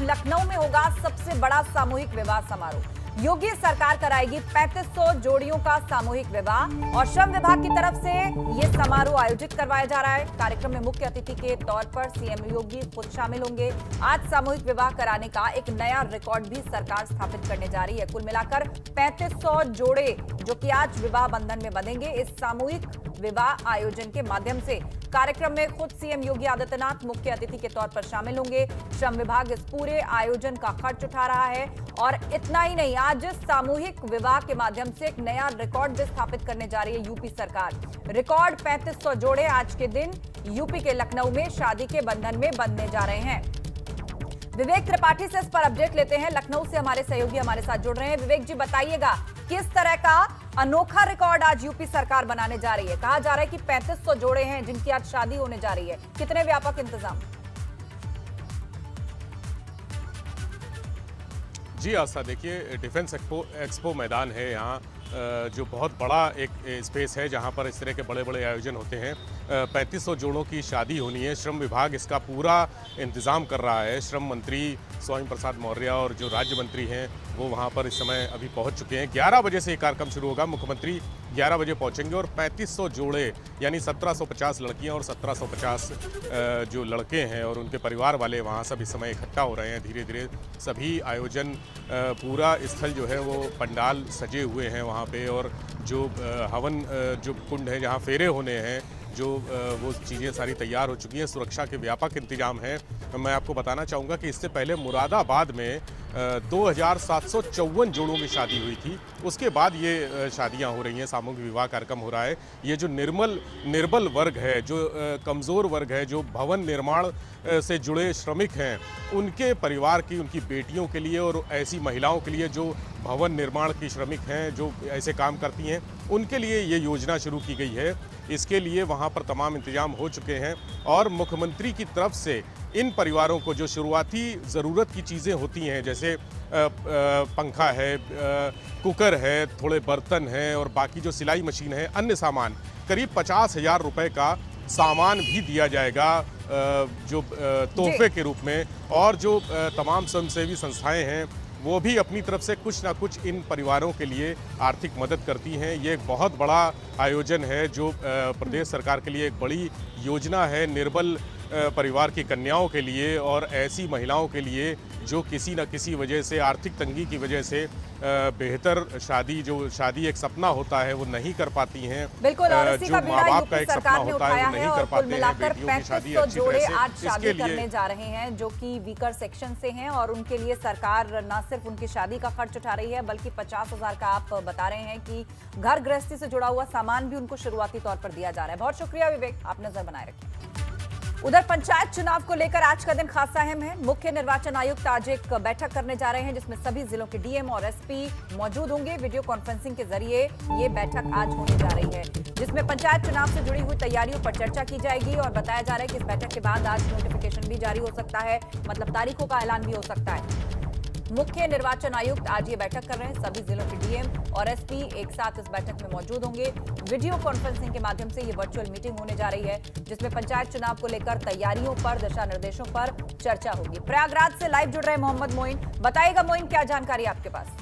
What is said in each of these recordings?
लखनऊ में होगा सबसे बड़ा सामूहिक विवाह समारोह। योगी सरकार कराएगी 3500 जोड़ियों का सामूहिक विवाह और श्रम विभाग की तरफ से यह समारोह आयोजित करवाया जा रहा है। कार्यक्रम में मुख्य अतिथि के तौर पर सीएम योगी खुद शामिल होंगे। आज सामूहिक विवाह कराने का एक नया रिकॉर्ड भी सरकार स्थापित करने जा रही है। कुल मिलाकर 3500 जोड़े जो कि आज विवाह बंधन में बंधेंगे। इस सामूहिक विवाह आयोजन के माध्यम से कार्यक्रम में खुद सीएम योगी आदित्यनाथ मुख्य अतिथि के तौर पर शामिल होंगे। श्रम विभाग इस पूरे आयोजन का खर्च उठा रहा है और इतना ही नहीं, आज सामूहिक विवाह के माध्यम से एक नया रिकॉर्ड भी स्थापित करने जा रही है यूपी सरकार। रिकॉर्ड 3500 जोड़े आज के दिन यूपी के लखनऊ में शादी के बंधन में बंधने जा रहे हैं। विवेक त्रिपाठी से इस पर अपडेट लेते हैं। लखनऊ से हमारे सहयोगी हमारे साथ जुड़ रहे हैं। विवेक जी, बताइएगा किस तरह का अनोखा रिकॉर्ड आज यूपी सरकार बनाने जा रही है। कहा जा रहा है कि 3500 जोड़े हैं जिनकी आज शादी होने जा रही है। कितने व्यापक इंतजाम? जी आस्था, देखिए डिफेंस एक्सपो मैदान है यहाँ, जो बहुत बड़ा एक स्पेस है जहाँ पर इस तरह के बड़े बड़े आयोजन होते हैं। 3500 जोड़ों की शादी होनी है। श्रम विभाग इसका पूरा इंतज़ाम कर रहा है। श्रम मंत्री स्वामी प्रसाद मौर्य और जो राज्य मंत्री हैं वो वहाँ पर इस समय अभी पहुँच चुके हैं। 11 बजे से ये कार्यक्रम शुरू होगा। मुख्यमंत्री 11 बजे पहुँचेंगे और 3500 जोड़े यानी 1750 लड़कियाँ और 1750 जो लड़के हैं और उनके परिवार वाले वहाँ सब इस समय इकट्ठा हो रहे हैं। धीरे धीरे सभी आयोजन, पूरा स्थल जो है वो पंडाल सजे हुए हैं वहाँ पे, और जो हवन जो कुंड है जहाँ फेरे होने हैं, जो वो चीज़ें सारी तैयार हो चुकी हैं। सुरक्षा के व्यापक इंतजाम हैं। मैं आपको बताना चाहूँगा कि इससे पहले मुरादाबाद में 2754 जोड़ों की शादी हुई थी। उसके बाद ये शादियां हो रही हैं, सामूहिक विवाह कार्यक्रम हो रहा है। ये जो निर्बल वर्ग है, जो कमज़ोर वर्ग है, जो भवन निर्माण से जुड़े श्रमिक हैं, उनके परिवार की, उनकी बेटियों के लिए और ऐसी महिलाओं के लिए जो भवन निर्माण की श्रमिक हैं, जो ऐसे काम करती हैं, उनके लिए ये योजना शुरू की गई है। इसके लिए वहाँ पर तमाम इंतजाम हो चुके हैं और मुख्यमंत्री की तरफ से इन परिवारों को जो शुरुआती ज़रूरत की चीज़ें होती हैं, जैसे पंखा है, कुकर है, थोड़े बर्तन हैं और बाकी जो सिलाई मशीन है, अन्य सामान, करीब 50,000 रुपये का सामान भी दिया जाएगा जो तोहफे के रूप में। और जो तमाम स्वयंसेवी संस्थाएं हैं वो भी अपनी तरफ से कुछ ना कुछ इन परिवारों के लिए आर्थिक मदद करती हैं। ये एक बहुत बड़ा आयोजन है जो प्रदेश सरकार के लिए एक बड़ी योजना है, निर्बल परिवार की कन्याओं के लिए और ऐसी महिलाओं के लिए जो किसी न किसी वजह से, आर्थिक तंगी की वजह से बेहतर शादी एक सपना होता है वो नहीं कर पाती हैं। बिल्कुल, और इसी का माँ बाप का एक सपना होता है वो नहीं कर पाते हैं। बेटियों की शादी अच्छी जोड़े तरह से आज शादी करने जा रहे हैं जो कि वीकर सेक्शन से हैं और उनके लिए सरकार न सिर्फ उनकी शादी का खर्च उठा रही है बल्कि 50,000 का आप बता रहे हैं कि घर गृहस्थी से जुड़ा हुआ सामान भी उनको शुरुआती तौर पर दिया जा रहा है। बहुत शुक्रिया विवेक, आप नजर बनाए रखें। उधर पंचायत चुनाव को लेकर आज का दिन खासा अहम है। मुख्य निर्वाचन आयुक्त आज एक बैठक करने जा रहे हैं जिसमें सभी जिलों के डीएम और एसपी मौजूद होंगे। वीडियो कॉन्फ्रेंसिंग के जरिए ये बैठक आज होने जा रही है जिसमें पंचायत चुनाव से जुड़ी हुई तैयारियों पर चर्चा की जाएगी और बताया जा रहा है कि इस बैठक के बाद आज नोटिफिकेशन भी जारी हो सकता है, मतलब तारीखों का ऐलान भी हो सकता है। मुख्य निर्वाचन आयुक्त आज ये बैठक कर रहे हैं। सभी जिलों के डीएम और एसपी एक साथ इस बैठक में मौजूद होंगे। वीडियो कॉन्फ्रेंसिंग के माध्यम से ये वर्चुअल मीटिंग होने जा रही है जिसमें पंचायत चुनाव को लेकर तैयारियों पर, दिशा निर्देशों पर चर्चा होगी। प्रयागराज से लाइव जुड़ रहे मोहम्मद मोइन, बताइएगा मोइन, क्या जानकारी आपके पास?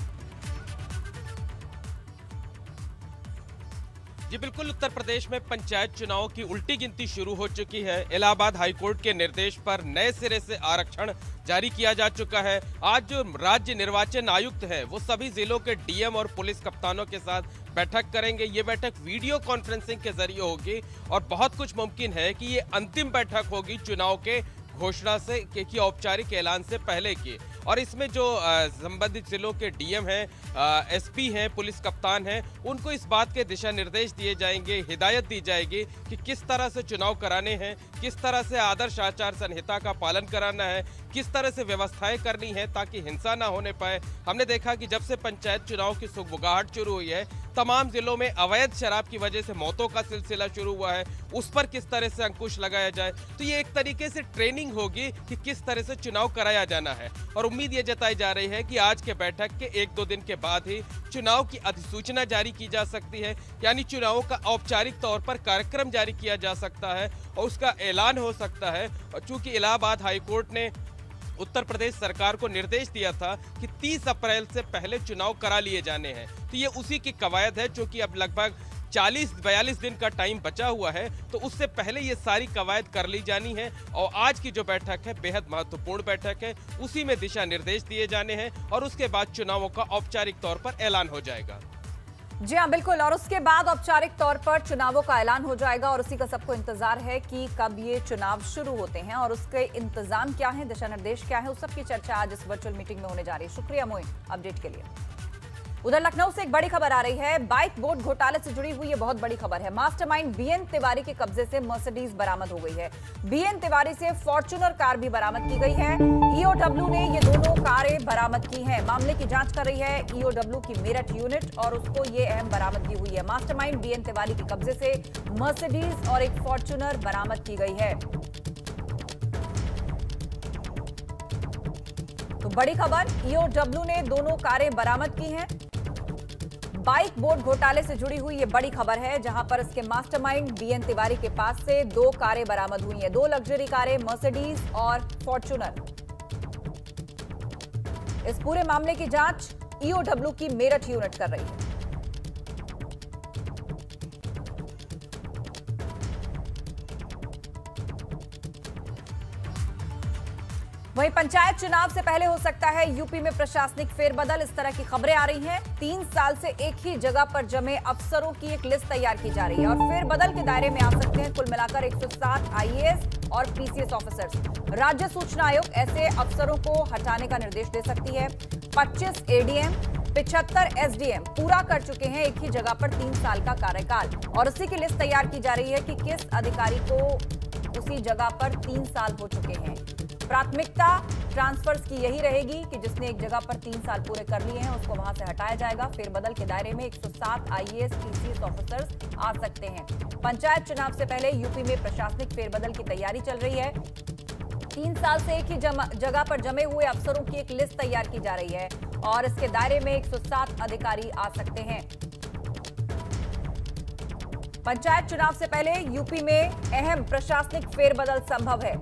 जी बिल्कुल, उत्तर प्रदेश में पंचायत चुनाव की उल्टी गिनती शुरू हो चुकी है। इलाहाबाद हाईकोर्ट के निर्देश पर नए सिरे से आरक्षण जारी किया जा चुका है। आज जो राज्य निर्वाचन आयुक्त है वो सभी जिलों के डीएम और पुलिस कप्तानों के साथ बैठक करेंगे। ये बैठक वीडियो कॉन्फ्रेंसिंग के जरिए होगी और बहुत कुछ मुमकिन है कि ये अंतिम बैठक होगी चुनाव के घोषणा से की औपचारिक ऐलान से पहले की। और इसमें जो संबंधित जिलों के डीएम हैं, एसपी हैं, पुलिस कप्तान हैं, उनको इस बात के दिशा निर्देश दिए जाएंगे, हिदायत दी जाएगी कि किस तरह से चुनाव कराने हैं, किस तरह से आदर्श आचार संहिता का पालन कराना है, किस तरह से व्यवस्थाएं करनी है ताकि हिंसा ना होने पाए। हमने देखा कि जब से पंचायत चुनाव की सुगबुगाहट शुरू हुई है, तमाम जिलों में अवैध शराब की वजह से मौतों का सिलसिला शुरू हुआ है, उस पर किस तरह से अंकुश लगाया जाए। तो ये एक तरीके से ट्रेनिंग होगी कि किस तरह से चुनाव कराया जाना है। और उम्मीद ये जताई जा रही है कि आज के बैठक के 1-2 दिन के बाद ही चुनाव की अधिसूचना जारी की जा सकती है, यानी चुनावों का औपचारिक तौर पर कार्यक्रम जारी किया जा सकता है और उसका ऐलान हो सकता है। और चूंकि इलाहाबाद हाईकोर्ट ने उत्तर प्रदेश सरकार को निर्देश दिया था कि 30 अप्रैल से पहले चुनाव करा लिए जाने हैं। तो ये उसी की कवायद है, जो कि अब लगभग 40-42 दिन का टाइम बचा हुआ है, तो उससे पहले ये सारी कवायद कर ली जानी है। और आज की जो बैठक है बेहद महत्वपूर्ण बैठक है, उसी में दिशा निर्देश दिए जाने हैं और उसके बाद चुनावों का औपचारिक तौर पर ऐलान हो जाएगा। जी हाँ, बिल्कुल। और उसके बाद औपचारिक तौर पर चुनावों का ऐलान हो जाएगा और उसी का सबको इंतजार है कि कब ये चुनाव शुरू होते हैं और उसके इंतजाम क्या है, दिशा निर्देश क्या है, उस सब की चर्चा आज इस वर्चुअल मीटिंग में होने जा रही है। शुक्रिया मोइन अपडेट के लिए। उधर लखनऊ से एक बड़ी खबर आ रही है। बाइक बोर्ड घोटाले से जुड़ी हुई ये बहुत बड़ी खबर है। मास्टरमाइंड बीएन तिवारी के कब्जे से मर्सिडीज बरामद हो गई है। बीएन तिवारी से फॉर्च्यूनर कार भी बरामद की गई है। ईओडब्ल्यू ने ये दोनों कारें बरामद की हैं। मामले की जांच कर रही है ईओडब्ल्यू की मेरठ यूनिट और उसको ये अहम बरामदगी हुई है। मास्टरमाइंड बीएन तिवारी के कब्जे से मर्सिडीज और एक फॉर्च्यूनर बरामद की गई है। तो बड़ी खबर, ईओडब्ल्यू ने दोनों कारें बरामद की हैं। बाइक बोर्ड घोटाले से जुड़ी हुई ये बड़ी खबर है, जहां पर इसके मास्टरमाइंड बीएन तिवारी के पास से 2 कारें बरामद हुई हैं। 2 लग्जरी कारें, मर्सिडीज और फॉर्च्यूनर। इस पूरे मामले की जांच ईओडब्ल्यू की मेरठ यूनिट कर रही है। वहीं पंचायत चुनाव से पहले हो सकता है यूपी में प्रशासनिक फेरबदल, इस तरह की खबरें आ रही हैं। 3 साल से एक ही जगह पर जमे अफसरों की एक लिस्ट तैयार की जा रही है और फेरबदल के दायरे में आ सकते हैं कुल मिलाकर 107 आईएएस और पीसीएस ऑफिसर्स। राज्य सूचना आयोग ऐसे अफसरों को हटाने का निर्देश दे सकती है। 25 एडीएम, 75 एसडीएम पूरा कर चुके हैं एक ही जगह पर 3 साल का कार्यकाल और उसी की लिस्ट तैयार की जा रही है कि किस अधिकारी को उसी जगह पर 3 साल हो चुके हैं। प्राथमिकता ट्रांसफर्स की यही रहेगी कि जिसने एक जगह पर 3 साल पूरे कर लिए हैं उसको वहां से हटाया जाएगा। फेरबदल के दायरे में 107 आईएएस पीसीएस ऑफिसर्स आ सकते हैं। पंचायत चुनाव से पहले यूपी में प्रशासनिक फेरबदल की तैयारी चल रही है। 3 साल से एक ही जगह पर जमे हुए अफसरों की एक लिस्ट तैयार की जा रही है और इसके दायरे में 107 अधिकारी आ सकते हैं। पंचायत चुनाव से पहले यूपी में अहम प्रशासनिक फेरबदल संभव है।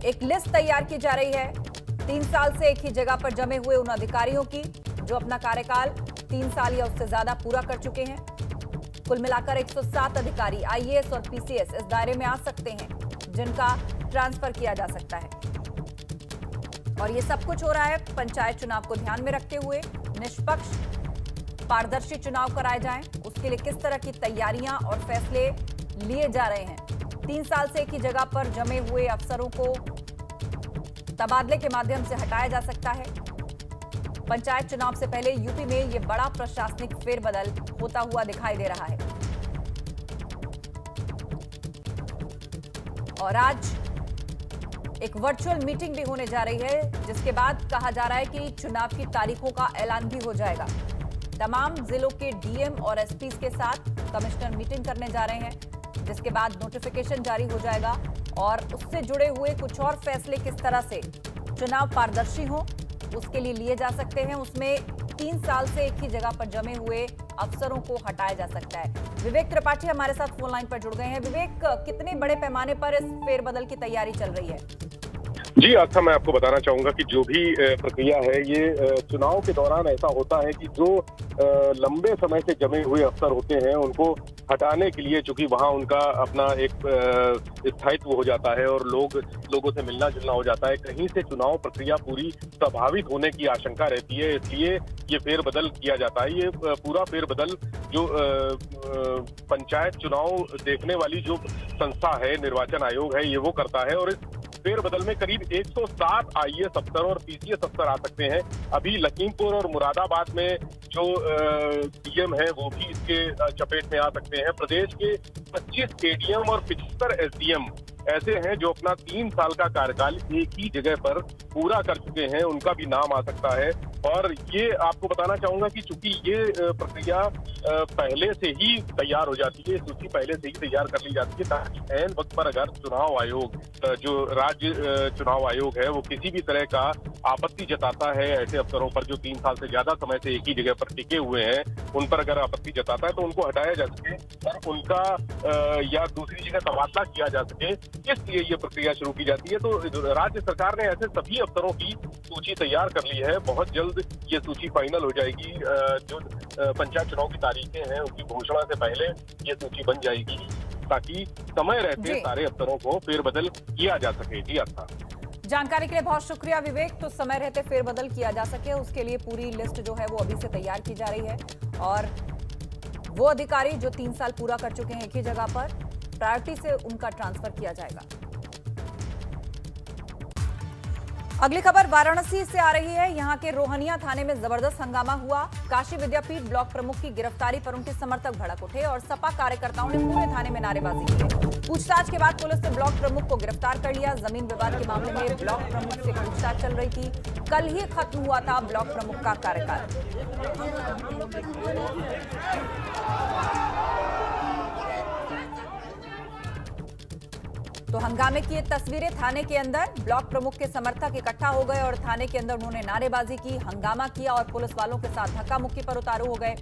एक लिस्ट तैयार की जा रही है 3 साल से एक ही जगह पर जमे हुए उन अधिकारियों की जो अपना कार्यकाल 3 साल या उससे ज्यादा पूरा कर चुके हैं। कुल मिलाकर 107 अधिकारी आईएएस और पीसीएस इस दायरे में आ सकते हैं जिनका ट्रांसफर किया जा सकता है। और ये सब कुछ हो रहा है पंचायत चुनाव को ध्यान में रखते हुए। निष्पक्ष पारदर्शी चुनाव कराए जाएं, उसके लिए किस तरह की तैयारियां और फैसले लिए जा रहे हैं। 3 साल से एक ही जगह पर जमे हुए अफसरों को तबादले के माध्यम से हटाया जा सकता है। पंचायत चुनाव से पहले यूपी में यह बड़ा प्रशासनिक फेरबदल होता हुआ दिखाई दे रहा है। और आज एक वर्चुअल मीटिंग भी होने जा रही है जिसके बाद कहा जा रहा है कि चुनाव की तारीखों का ऐलान भी हो जाएगा। तमाम जिलों के डीएम और एसपी के साथ कमिश्नर मीटिंग करने जा रहे हैं जिसके बाद नोटिफिकेशन जारी हो जाएगा और उससे जुड़े हुए कुछ और फैसले किस तरह से चुनाव पारदर्शी हो उसके लिए लिए जा सकते हैं। उसमें 3 साल से एक ही जगह पर जमे हुए अफसरों को हटाया जा सकता है। विवेक त्रिपाठी हमारे साथ फोन लाइन पर जुड़ गए हैं। विवेक, कितने बड़े पैमाने पर इस फेरबदल की तैयारी चल रही है? जी आस्था, मैं आपको बताना चाहूंगा कि जो भी प्रक्रिया है ये चुनाव के दौरान ऐसा होता है कि जो लंबे समय से जमे हुए अफसर होते हैं उनको हटाने के लिए, चूंकि वहां उनका अपना एक स्थायित्व हो जाता है और लोगों से मिलना जुलना हो जाता है, कहीं से चुनाव प्रक्रिया पूरी प्रभावित होने की आशंका रहती है, इसलिए ये फेरबदल किया जाता है। ये पूरा फेरबदल जो पंचायत चुनाव देखने वाली जो संस्था है, निर्वाचन आयोग है, ये वो करता है और इस फेरबदल में करीब 107 आईएएस अफसर और पीसीएस अफसर आ सकते हैं। अभी लखीमपुर और मुरादाबाद में जो डीएम है वो भी इसके चपेट में आ सकते हैं। प्रदेश के 25 एडीएम और 75 एसडीएम ऐसे हैं जो अपना 3 साल का कार्यकाल एक ही जगह पर पूरा कर चुके हैं, उनका भी नाम आ सकता है। और ये आपको बताना चाहूंगा कि चूंकि ये प्रक्रिया पहले से ही तैयार हो जाती है, सूची पहले से ही तैयार कर ली जाती है, ताकि ऐन वक्त पर अगर चुनाव आयोग, जो राज्य चुनाव आयोग है, वो किसी भी तरह का आपत्ति जताता है ऐसे अफसरों पर जो 3 साल से ज्यादा समय से एक ही जगह पर टिके हुए हैं, उन पर अगर आपत्ति जताता है तो उनको हटाया जा सके और उनका या दूसरी जगह तबादला किया जा सके, इसलिए ये प्रक्रिया शुरू की जाती है। तो राज्य सरकार ने ऐसे सभी अफसरों की सूची तैयार कर ली है। बहुत जल्द ये सूची फाइनल हो जाएगी। जो पंचायत चुनाव की तारीखें हैं उनकी घोषणा से पहले ये सूची बन जाएगी, ताकि समय रहते सारे अफसरों को फेरबदल किया जा सके। जी अच्छा, जानकारी के लिए बहुत शुक्रिया विवेक। तो समय रहते फेरबदल किया जा सके, उसके लिए पूरी लिस्ट जो है वो अभी से तैयार की जा रही है और वो अधिकारी जो 3 साल पूरा कर चुके हैं एक ही जगह पर, प्रायोरिटी से उनका ट्रांसफर किया जाएगा। अगली खबर वाराणसी से आ रही है। यहां के रोहनिया थाने में जबरदस्त हंगामा हुआ। काशी विद्यापीठ ब्लॉक प्रमुख की गिरफ्तारी पर उनके समर्थक भड़क उठे और सपा कार्यकर्ताओं ने पूरे थाने में नारेबाजी की। पूछताछ के बाद पुलिस ने ब्लॉक प्रमुख को गिरफ्तार कर लिया। जमीन विवाद के मामले में ब्लॉक प्रमुख से पूछताछ चल रही थी। कल ही खत्म हुआ था ब्लॉक प्रमुख का कार्यकाल। तो हंगामे की ये तस्वीरें थाने के अंदर, ब्लॉक प्रमुख के समर्थक इकट्ठा हो गए और थाने के अंदर उन्होंने नारेबाजी की, हंगामा किया और पुलिस वालों के साथ धक्का मुक्की पर उतारू हो गए।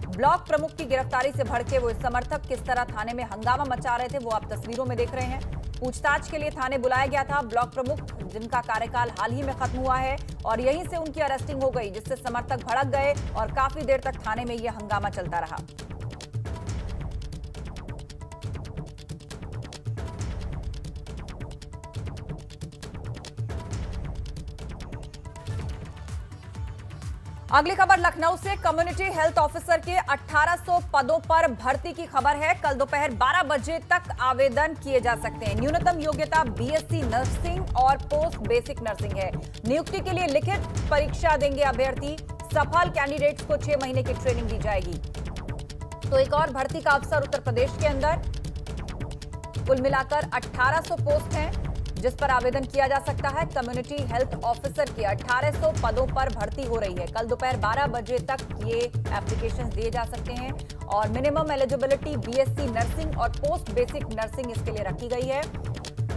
ब्लॉक प्रमुख की गिरफ्तारी से भड़के वो समर्थक किस तरह थाने में हंगामा मचा रहे थे वो आप तस्वीरों में देख रहे हैं। पूछताछ के लिए थाने बुलाया गया था ब्लॉक प्रमुख, जिनका कार्यकाल हाल ही में खत्म हुआ है और यहीं से उनकी अरेस्टिंग हो गई, जिससे समर्थक भड़क गए और काफी देर तक थाने में यह हंगामा चलता रहा। अगली खबर लखनऊ से। कम्युनिटी हेल्थ ऑफिसर के 1800 पदों पर भर्ती की खबर है। कल दोपहर 12 बजे तक आवेदन किए जा सकते हैं। न्यूनतम योग्यता बीएससी नर्सिंग और पोस्ट बेसिक नर्सिंग है। नियुक्ति के लिए लिखित परीक्षा देंगे अभ्यर्थी। सफल कैंडिडेट्स को 6 महीने की ट्रेनिंग दी जाएगी। तो एक और भर्ती का अवसर उत्तर प्रदेश के अंदर। कुल मिलाकर 1800 पोस्ट हैं जिस पर आवेदन किया जा सकता है। कम्युनिटी हेल्थ ऑफिसर की 1800 पदों पर भर्ती हो रही है। कल दोपहर 12 बजे तक ये एप्लीकेशन दिए जा सकते हैं और मिनिमम एलिजिबिलिटी बीएससी नर्सिंग और पोस्ट बेसिक नर्सिंग इसके लिए रखी गई है।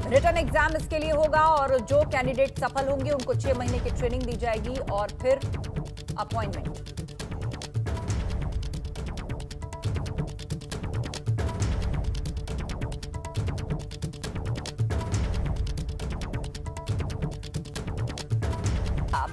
रिटन एग्जाम इसके लिए होगा और जो कैंडिडेट सफल होंगे उनको 6 महीने की ट्रेनिंग दी जाएगी और फिर अपॉइंटमेंट।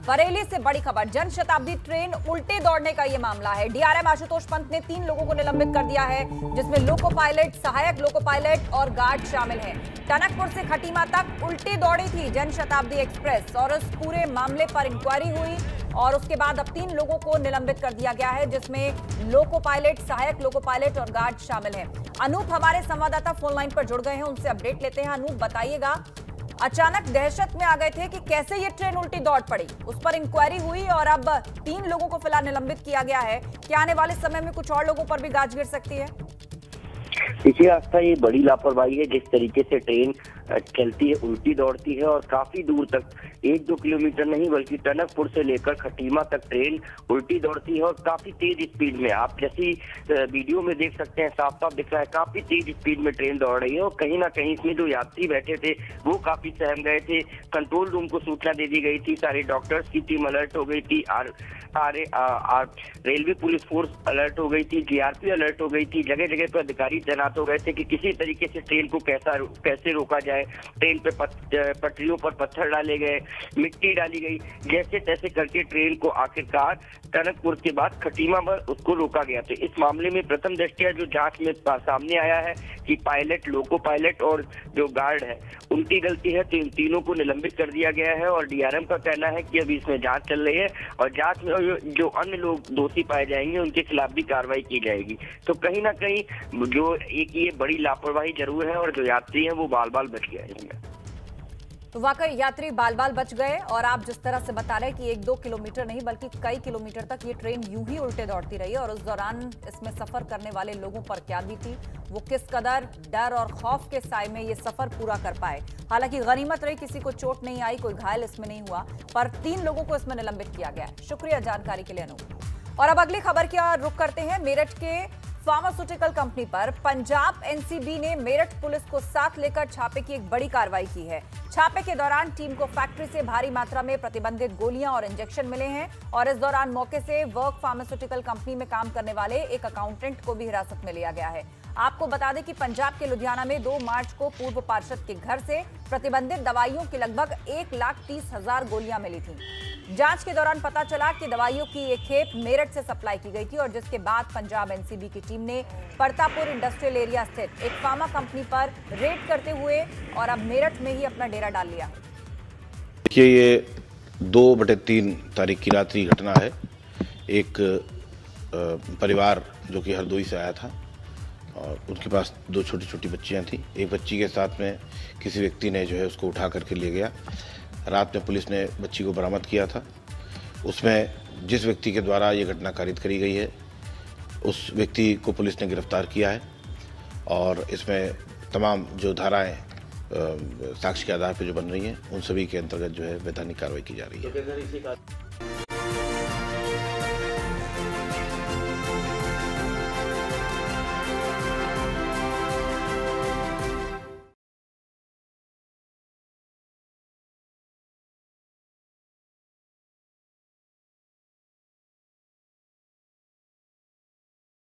बरेली से बड़ी खबर, जन शताब्दी ट्रेन उल्टे दौड़ने का यह मामला है। डीआरएम आशुतोष पंत ने 3 लोगों को निलंबित कर दिया है, जिसमें लोको पायलट, सहायक लोको पायलट और गार्ड शामिल हैं। टनकपुर से खटीमा तक उल्टी दौड़ी थी जन शताब्दी एक्सप्रेस और इस पूरे मामले पर इंक्वायरी हुई और उसके बाद अब 3 लोगों को निलंबित कर दिया गया है, जिसमें लोको पायलट, सहायक लोको पायलट और गार्ड शामिल हैं। अनूप हमारे संवाददाता फोन लाइन पर जुड़ गए हैं, उनसे अपडेट लेते हैं। अनूप, बताइएगा, अचानक दहशत में आ गए थे कि कैसे ये ट्रेन उल्टी दौड़ पड़ी, उस पर इंक्वायरी हुई और अब 3 लोगों को फिलहाल निलंबित किया गया है। क्या आने वाले समय में कुछ और लोगों पर भी गाज गिर सकती है? देखिए आस्था, ये बड़ी लापरवाही है। जिस तरीके से ट्रेन चलती है, उल्टी दौड़ती है और काफी दूर तक, 1-2 किलोमीटर नहीं बल्कि टनकपुर से लेकर खटीमा तक ट्रेन उल्टी दौड़ती है और काफी तेज स्पीड में। आप जैसी वीडियो में देख सकते हैं, साफ साफ दिख रहा है काफी तेज स्पीड में ट्रेन दौड़ रही है और कहीं ना कहीं इसमें जो यात्री बैठे थे वो काफी सहम गए थे। कंट्रोल रूम को सूचना दे दी गई थी, सारे डॉक्टर्स की टीम अलर्ट हो गई थी, रेलवे पुलिस फोर्स अलर्ट हो गई थी, जीआरपी अलर्ट हो गई थी, जगह जगह पर अधिकारी तैनात हो गए थे कि किसी तरीके से ट्रेन को कैसे रोका जाए। ट्रेन पे पटरियों पर पत्थर डाले गए, मिट्टी डाली गई, जैसे तैसे करके ट्रेन को आखिरकार टनकपुर के बाद खटीमा पर उसको रोका गया। तो इस मामले में प्रथम दृष्टया जो जांच में सामने आया है कि पायलट, लोको पायलट और जो गार्ड है उनकी गलती है, तो इन तीनों को निलंबित कर दिया गया है और डीआरएम का कहना है कि अभी इसमें जांच चल रही है और जांच में जो अन्य लोग दोषी पाए जाएंगे उनके खिलाफ भी कार्रवाई की जाएगी। तो कहीं ना कहीं जो एक ये बड़ी लापरवाही जरूर है और जो यात्री हैं वो बाल बाल बच गए हैं। तो वाकई यात्री बाल बाल बच गए। और आप जिस तरह से बता रहे हैं कि 1-2 किलोमीटर नहीं बल्कि कई किलोमीटर तक ये ट्रेन यूं ही उल्टे दौड़ती रही और उस दौरान इसमें सफर करने वाले लोगों पर क्या बीती, वो किस कदर डर और खौफ के साए में ये सफर पूरा कर पाए। हालांकि गनीमत रही किसी को चोट नहीं आई, कोई घायल इसमें नहीं हुआ, पर 3 लोगों को इसमें निलंबित किया गया है। शुक्रिया जानकारी के लिए अनूप। और अब अगली खबर की ओर रुख करते हैं। मेरठ के फार्मास्यूटिकल कंपनी पर पंजाब एनसीबी ने मेरठ पुलिस को साथ लेकर छापे की एक बड़ी कार्रवाई की है। छापे के दौरान टीम को फैक्ट्री से भारी मात्रा में प्रतिबंधित गोलियां और इंजेक्शन मिले हैं और इस दौरान मौके से वर्क फार्मास्यूटिकल कंपनी में काम करने वाले एक अकाउंटेंट को भी हिरासत में लिया गया है। आपको बता दें कि पंजाब के लुधियाना में 2 मार्च को पूर्व पार्षद के घर से प्रतिबंधित दवाइयों की लगभग 1,30,000 गोलियां मिली थी। जांच के दौरान पता चला कि दवाइयों की एक खेप मेरठ से सप्लाई की गई थी और जिसके बाद पंजाब एनसीबी की टीम ने परतापुर इंडस्ट्रियल एरिया स्थित एक फार्मा कंपनी पर रेड करते हुए और अब मेरठ में ही अपना डेरा डाल लिया। देखिए, ये 2/3 तारीख की रात की घटना है। एक परिवार जो कि हरदोई से आया था और उनके पास 2 छोटी छोटी बच्चियां थी। एक बच्ची के साथ में किसी व्यक्ति ने जो है उसको उठा करके ले गया। रात में पुलिस ने बच्ची को बरामद किया था। उसमें जिस व्यक्ति के द्वारा ये घटना कारित करी गई है उस व्यक्ति को पुलिस ने गिरफ्तार किया है और इसमें तमाम जो धाराएं साक्ष्य के आधार पर जो बन रही हैं उन सभी के अंतर्गत जो है वैधानिक कार्रवाई की जा रही है।